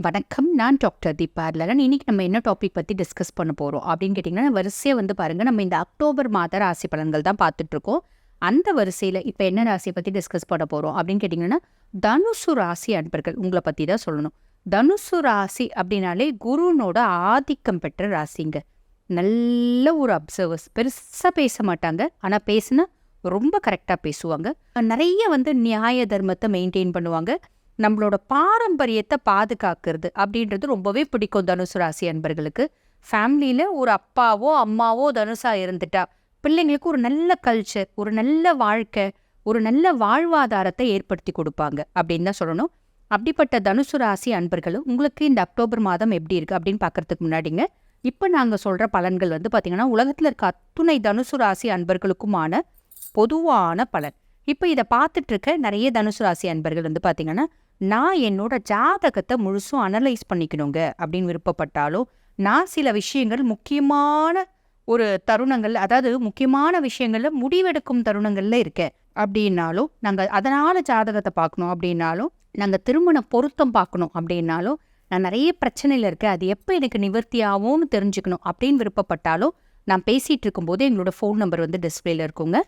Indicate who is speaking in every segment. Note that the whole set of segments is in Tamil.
Speaker 1: வணக்கம். நான் டாக்டர் தீபா லலன். இன்னைக்கு நம்ம என்ன டாபிக் பற்றி டிஸ்கஸ் பண்ண போகிறோம் அப்படின்னு கேட்டிங்கன்னா, வரிசையாக வந்து பாருங்கள், நம்ம இந்த அக்டோபர் மாத ராசி பலன்கள் தான் பார்த்துட்ருக்கோம். அந்த வரிசையில் இப்போ என்ன ராசியை பற்றி டிஸ்கஸ் பண்ண போகிறோம் அப்படின்னு கேட்டிங்கன்னா, தனுசு ராசி அன்பர்கள் உங்களை பற்றி தான் சொல்லணும். தனுசு ராசி அப்படின்னாலே குருனோட ஆதிக்கம் பெற்ற ராசிங்க. நல்ல ஒரு அப்சர்வர்ஸ், பெருசாக பேச மாட்டாங்க, ஆனால் பேசுனா ரொம்ப கரெக்டாக பேசுவாங்க. நிறைய வந்து நியாய தர்மத்தை மெயின்டைன் பண்ணுவாங்க. நம்மளோட பாரம்பரியத்தை பாதுகாக்கிறது அப்படின்றது ரொம்பவே பிடிக்கும் தனுசு ராசி அன்பர்களுக்கு. ஃபேமிலியில் ஒரு அப்பாவோ அம்மாவோ தனுசா இருந்துட்டா பிள்ளைங்களுக்கு ஒரு நல்ல கல்ச்சர், ஒரு நல்ல வாழ்க்கை, ஒரு நல்ல வாழ்வாதாரத்தை ஏற்படுத்தி கொடுப்பாங்க அப்படின்னு தான் சொல்லணும். அப்படிப்பட்ட தனுசு ராசி அன்பர்களும் உங்களுக்கு இந்த அக்டோபர் மாதம் எப்படி இருக்குது அப்படின்னு பார்க்கறதுக்கு முன்னாடிங்க, இப்போ நாங்கள் சொல்கிற பலன்கள் வந்து பார்த்திங்கன்னா உலகத்தில் இருக்க அத்துணை தனுசு ராசி அன்பர்களுக்குமான பொதுவான பலன். இப்போ இதை பார்த்துட்டு இருக்க நிறைய தனுசு ராசி அன்பர்கள் வந்து பார்த்திங்கன்னா, நான் என்னோட ஜாதகத்தை முழுசும் அனலைஸ் பண்ணிக்கணுங்க அப்படின்னு விருப்பப்பட்டாலும், நான் சில விஷயங்கள் முக்கியமான ஒரு தருணங்கள், அதாவது முக்கியமான விஷயங்களில் முடிவெடுக்கும் தருணங்களில் இருக்கேன் அப்படின்னாலும், நாங்கள் அதனால் ஜாதகத்தை பார்க்கணும் அப்படின்னாலும், நாங்கள் திருமண பொருத்தம் பார்க்கணும் அப்படின்னாலும், நான் நிறைய பிரச்சனையில் இருக்கேன், அது எப்போ எனக்கு நிவர்த்தி ஆகும்னு தெரிஞ்சுக்கணும் அப்படின்னு விருப்பப்பட்டாலும், நான் பேசிகிட்டு இருக்கும்போது எங்களோட ஃபோன் நம்பர் வந்து டிஸ்பிளேல இருக்குங்க.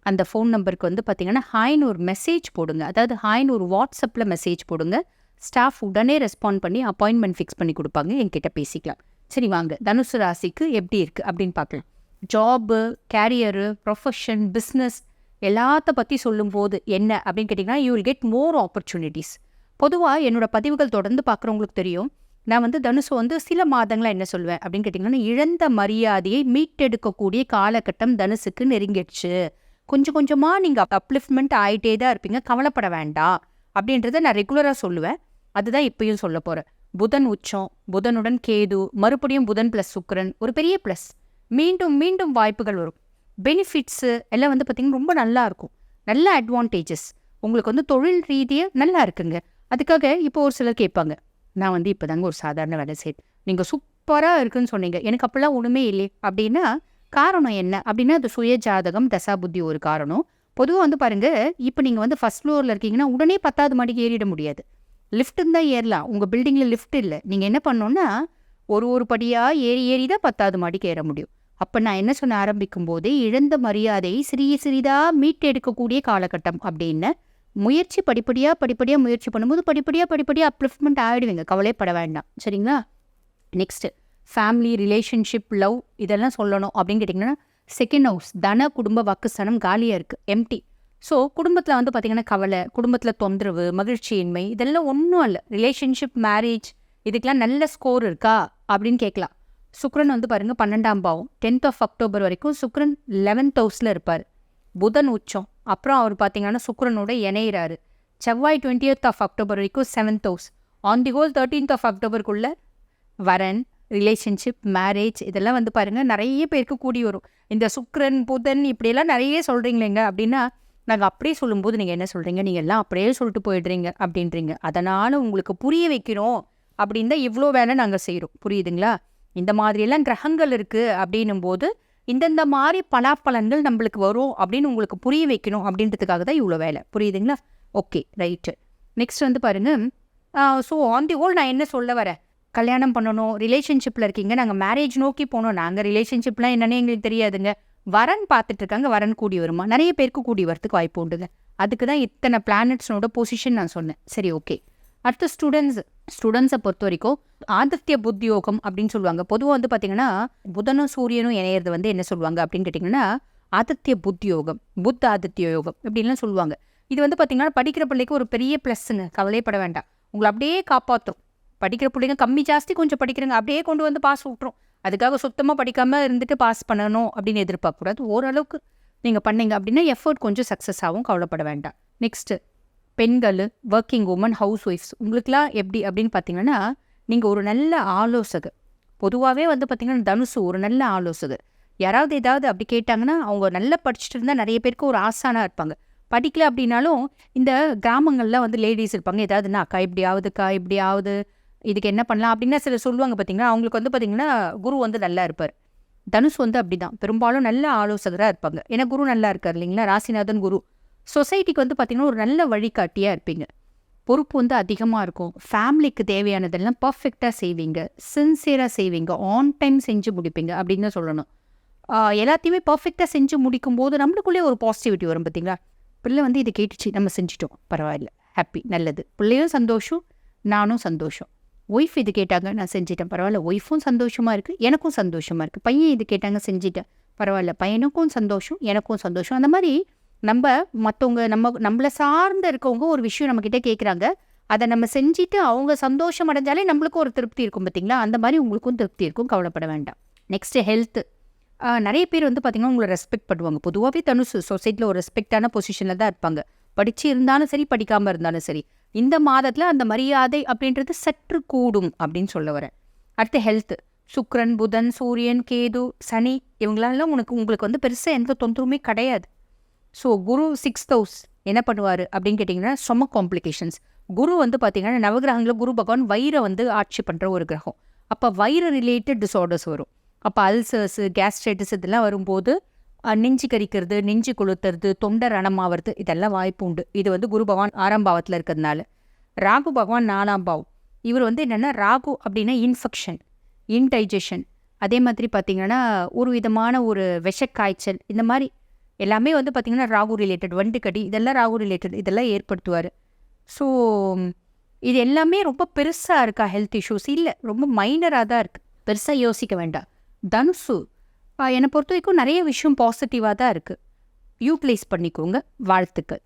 Speaker 1: அந்த ஃபோன் நம்பருக்கு வந்து பார்த்தீங்கன்னா ஹாய்னு ஒரு மெசேஜ் போடுங்க. அதாவது ஹாய்னு ஒரு வாட்ஸ்அப்பில் மெசேஜ் போடுங்க. ஸ்டாஃப் உடனே ரெஸ்பாண்ட் பண்ணி அப்பாயின்மெண்ட் ஃபிக்ஸ் பண்ணி கொடுப்பாங்க. என்கிட்ட பேசிக்கலாம். சரி வாங்க, தனுசு ராசிக்கு எப்படி இருக்குது அப்படின்னு பார்க்கலாம். ஜாபு, கேரியரு, ப்ரொஃபஷன், பிஸ்னஸ் எல்லாத்த பற்றி சொல்லும்போது என்ன அப்படின்னு கேட்டிங்கன்னா, you will get more opportunities. பொதுவாக என்னோட பதிவுகள் தொடர்ந்து பார்க்குறவங்களுக்கு தெரியும், நான் வந்து தனுசு வந்து சில மாதங்களாக என்ன சொல்லுவேன் அப்படின்னு கேட்டிங்கன்னா, இழந்த மரியாதையை மீட்டெடுக்கக்கூடிய காலகட்டம் தனுசுக்கு நெருங்கிடுச்சு. கொஞ்சம் கொஞ்சமாக நீங்கள் அப்லிஃப்ட்மெண்ட் ஆகிட்டே தான் இருப்பீங்க, கவலைப்பட வேண்டாம் அப்படின்றத நான் ரெகுலராக சொல்லுவேன். அதுதான் இப்பயும் சொல்ல போகிறேன். புதன் உச்சம், புதனுடன் கேது, மறுபடியும் புதன் ப்ளஸ் சுக்கிரன், ஒரு பெரிய ப்ளஸ். மீண்டும் மீண்டும் வாய்ப்புகள் வரும். பெனிஃபிட்ஸு எல்லாம் வந்து பார்த்திங்கன்னா ரொம்ப நல்லா இருக்கும். நல்ல அட்வான்டேஜஸ் உங்களுக்கு வந்து தொழில் ரீதியாக நல்லா இருக்குங்க. அதுக்காக இப்போ ஒரு சிலர் கேட்பாங்க, நான் வந்து இப்போ தாங்க ஒரு சாதாரண வேலை செய்யுது, நீங்கள் சூப்பராக இருக்குன்னு சொன்னீங்க, எனக்கு அப்போல்லாம் ஒன்றுமே இல்லை அப்படின்னா காரணம் என்ன அப்படின்னா, அது சுய ஜாதகம், தசாபுத்தி ஒரு காரணம். பொதுவாக வந்து பாருங்கள், இப்போ நீங்கள் வந்து ஃபஸ்ட் ஃப்ளோரில் இருக்கீங்கன்னா உடனே 10வது மாடிக்கு ஏறிட முடியாது. லிஃப்ட்டுன்னு தான் ஏறலாம். உங்கள் பில்டிங்கில் லிஃப்ட் இல்லை. நீங்கள் என்ன பண்ணோன்னா, ஒரு படியாக ஏறி ஏறி தான் 10வது மாடிக்கு ஏற முடியும். அப்போ நான் என்ன சொன்ன ஆரம்பிக்கும் போதே, இழந்த மரியாதையை சிறிதாக மீட்டெடுக்கக்கூடிய காலகட்டம் அப்படின்னு முயற்சி படிப்படியாக முயற்சி பண்ணும்போது படிப்படியாக அப்லிஃப்ட்மெண்ட் ஆகிடுவீங்க. கவலைப்பட வேண்டாம். சரிங்களா? நெக்ஸ்ட்டு ஃபேமிலி, ரிலேஷன்ஷிப், லவ் இதெல்லாம் சொல்லணும் அப்படின்னு கேட்டிங்கன்னா, செகண்ட் ஹவுஸ் தன குடும்ப வாக்குஸ்தானம் காலியாக இருக்குது, எம்டி. ஸோ குடும்பத்தில் வந்து பார்த்திங்கன்னா கவலை, குடும்பத்தில் தொந்தரவு, மகிழ்ச்சியின்மை இதெல்லாம் ஒன்றும் இல்லை. ரிலேஷன்ஷிப், மேரேஜ் இதுக்கெலாம் நல்ல ஸ்கோர் இருக்கா அப்படின்னு கேட்கலாம். சுக்ரன் வந்து பாருங்கள் 12ஆம் பாவம், 10th of October வரைக்கும் சுக்ரன் 11th ஹவுஸில் இருப்பார். புதன் உச்சம், அப்புறம் அவர் பார்த்திங்கன்னா சுக்ரனோட இணையிறாரு. செவ்வாய் 20th of October வரைக்கும் 7th house. On the whole 13th of October வரன், ரிலேஷன்ஷிப், மேரேஜ் இதெல்லாம் வந்து பாருங்கள் நிறைய பேருக்கு கூடி வரும். இந்த சுக்ரன், புதன் இப்படியெல்லாம் நிறைய சொல்கிறீங்களேங்க அப்படின்னா, நாங்கள் அப்படியே சொல்லும்போது நீங்கள் என்ன சொல்கிறீங்க, நீங்கள் எல்லாம் அப்படியே சொல்லிட்டு போயிடுறீங்க அப்படின்றீங்க. அதனால் உங்களுக்கு புரிய வைக்கிறோம் அப்படின்னு தான் இவ்வளோ வேலை நாங்கள் செய்கிறோம். புரியுதுங்களா? இந்த மாதிரியெல்லாம் கிரகங்கள் இருக்குது அப்படின்னும் போது இந்தந்த மாதிரி பலாப்பலன்கள் நம்மளுக்கு வரும் அப்படின்னு உங்களுக்கு புரிய வைக்கணும் அப்படின்றதுக்காக தான் இவ்வளோ வேலை. புரியுதுங்களா? Okay, right. நெக்ஸ்ட் வந்து பாருங்கள், ஸோ ஆன் தி ஹோல் நான் என்ன சொல்ல வரேன், கல்யாணம் பண்ணணும், ரிலேஷன்ஷிப்பில் இருக்கீங்க, நாங்கள் மேரேஜ் நோக்கி போனோம், நாங்கள் ரிலேஷன்ஷிப்லாம் என்னென்னு எங்களுக்கு தெரியாதுங்க, வரன் பார்த்துட்ருக்காங்க, வரன் கூடி வருமா, நிறைய பேருக்கு கூடி வரத்துக்கு வாய்ப்பு உண்டுங்க. அதுக்கு தான் இத்தனை பிளானட்ஸனோட பொசிஷன் நான் சொன்னேன். சரி, ஓகே. அடுத்து ஸ்டூடெண்ட்ஸை பொறுத்த வரைக்கும் ஆதித்ய புத்தியோகம் அப்படின்னு சொல்லுவாங்க. பொதுவாக வந்து பார்த்திங்கன்னா புதனும் சூரியனும் இணையிறது வந்து என்ன சொல்லுவாங்க அப்படின்னு கேட்டிங்கன்னா, ஆதித்ய புத்தியோகம், ஆதித்ய யோகம் இப்படின்லாம் சொல்லுவாங்க. இது வந்து பார்த்திங்கன்னா படிக்கிற பிள்ளைக்கு ஒரு பெரிய ப்ளஸ்ஸுங்க, கவலைப்பட வேண்டாம். உங்களை அப்படியே காப்பாற்றும். படிக்கிற பிள்ளைங்க கம்மி ஜாஸ்தி கொஞ்சம் படிக்கிறங்க, அப்படியே கொண்டு வந்து பாஸ் விட்ரும். அதுக்காக சுத்தமாக படிக்காமல் இருந்துட்டு பாஸ் பண்ணணும் அப்படின்னு எதிர்பார்க்கக்கூடாது. ஓரளவுக்கு நீங்கள் பண்ணீங்க அப்படின்னா எஃபர்ட் கொஞ்சம் சக்ஸஸ் ஆகும், கவலைப்பட வேண்டாம். நெக்ஸ்ட்டு பெண்கள், ஒர்க்கிங் உமன், ஹவுஸ் ஒய்ஃப்ஸ் உங்களுக்குலாம் எப்படி அப்படின்னு பார்த்தீங்கன்னா, நீங்கள் ஒரு நல்ல ஆலோசகர். பொதுவாகவே வந்து பார்த்திங்கன்னா தனுசு ஒரு நல்ல ஆலோசகர். யாராவது ஏதாவது அப்படி கேட்டாங்கன்னா, அவங்க நல்லா படிச்சுட்டு இருந்தால் நிறைய பேருக்கு ஒரு ஆசானாக இருப்பாங்க. படிக்கல அப்படின்னாலும் இந்த கிராமங்களில் வந்து லேடிஸ் இருப்பாங்க, ஏதாவதுன்னா அக்கா இப்படி ஆகுதுக்கா, இப்படி ஆகுது, இதுக்கு என்ன பண்ணலாம் அப்படின்னா சில சொல்லுவாங்க. பார்த்திங்கன்னா அவங்களுக்கு வந்து பார்த்திங்கன்னா குரு வந்து நல்லா இருப்பார். தனுஷ் வந்து அப்படி தான் பெரும்பாலும் நல்ல ஆலோசகராக இருப்பாங்க. ஏன்னா குரு நல்லா இருக்கார் இல்லைங்களா, ராசிநாதன் குரு. சொசைட்டிக்கு வந்து பார்த்திங்கன்னா ஒரு நல்ல வழிகாட்டியாக இருப்பீங்க. பொறுப்பு வந்து அதிகமாக இருக்கும். ஃபேமிலிக்கு தேவையானதெல்லாம் பர்ஃபெக்டாக செய்வீங்க, சின்சியராக செய்வீங்க, ஆன் டைம் செஞ்சு முடிப்பீங்க அப்படின்னு தான் சொல்லணும். எல்லாத்தையுமே பர்ஃபெக்டாக செஞ்சு முடிக்கும்போது நம்மளுக்குள்ளே ஒரு பாசிட்டிவிட்டி வரும் பார்த்தீங்களா? பிள்ளை வந்து இதை கேட்டுச்சு, நம்ம செஞ்சிட்டோம், பரவாயில்ல, ஹாப்பி, நல்லது. பிள்ளையும் சந்தோஷம், நானும் சந்தோஷம். ஒய்ஃப் இது கேட்டாங்க, நான் செஞ்சிட்டேன், பரவாயில்ல, ஒய்ஃபும் சந்தோஷமாக இருக்குது, எனக்கும் சந்தோஷமாக இருக்குது. பையன் இது கேட்டாங்க, செஞ்சிட்டேன், பரவாயில்ல, பையனுக்கும் சந்தோஷம், எனக்கும் சந்தோஷம். அந்த மாதிரி நம்ம மற்றவங்க நம்மளை சார்ந்து இருக்கவங்க ஒரு விஷயம் நம்மக்கிட்ட கேட்குறாங்க, அதை நம்ம செஞ்சுட்டு அவங்க சந்தோஷம் அடைஞ்சாலே நம்மளுக்கும் ஒரு திருப்தி இருக்கும் பார்த்தீங்களா? அந்த மாதிரி உங்களுக்கும் திருப்தி இருக்கும், கவலைப்பட வேண்டாம். Next health. நிறைய பேர் வந்து பார்த்திங்கன்னா உங்களை ரெஸ்பெக்ட் பண்ணுவாங்க. பொதுவாகவே தனுசு சொசைட்டியில் ஒரு ரெஸ்பெக்டான பொசிஷனில் தான் இருப்பாங்க. படித்து இருந்தாலும் சரி, படிக்காமல் இருந்தாலும் சரி. இந்த மாதத்தில் அந்த மரியாதை அப்படின்றது சற்று கூடும் அப்படின்னு சொல்ல வரேன். அடுத்து ஹெல்த்து. சுக்கிரன், புதன், சூரியன், கேது, சனி இவங்களால உங்களுக்கு வந்து பெருசாக எந்த தொந்தரவுமே கிடையாது. ஸோ குரு 6th house என்ன பண்ணுவார் அப்படின்னு கேட்டிங்கன்னா, ஸ்டொமக் காம்ப்ளிகேஷன்ஸ். குரு வந்து பார்த்திங்கன்னா நவகிரகங்களில் குரு பகவான் வயிறை வந்து ஆட்சி பண்ணுற ஒரு கிரகம். அப்போ வயிறு ரிலேட்டட் டிஸார்டர்ஸ் வரும். அப்போ அல்சர்ஸு, கேஸ்ட்ரைட்டிஸ் இதெல்லாம் வரும்போது நெஞ்சு கரிக்கிறது, நெஞ்சு கொளுத்துறது, தொண்டை ரணமாகிறது, இதெல்லாம் வாய்ப்பு உண்டு. இது வந்து குரு பகவான் 6ஆம் பாவத்தில் இருக்கிறதுனால. ராகு பகவான் 4ஆம் பாவம். இவர் வந்து என்னென்னா, ராகு அப்படின்னா இன்ஃபெக்ஷன், இன்டைஜஷன், அதே மாதிரி பார்த்திங்கன்னா ஒரு விதமான ஒரு விஷக்காய்ச்சல், இந்த மாதிரி எல்லாமே வந்து பார்த்திங்கன்னா ராகு ரிலேட்டட், வண்டுக்கடி, இதெல்லாம் ராகு ரிலேட்டட், இதெல்லாம் ஏற்படுத்துவார். ஸோ இது எல்லாமே ரொம்ப பெருசாக இருக்கா ஹெல்த் இஷ்யூஸ்? இல்லை, ரொம்ப மைனராக தான் இருக்குது, பெருசாக யோசிக்க வேண்டாம். தனுசு என்னை பொறுத்த வரைக்கும் நிறைய விஷயம் பாசிட்டிவாக தான் இருக்குது. யூட்டிலைஸ் பண்ணிக்கோங்க. வாழ்த்துக்கள்.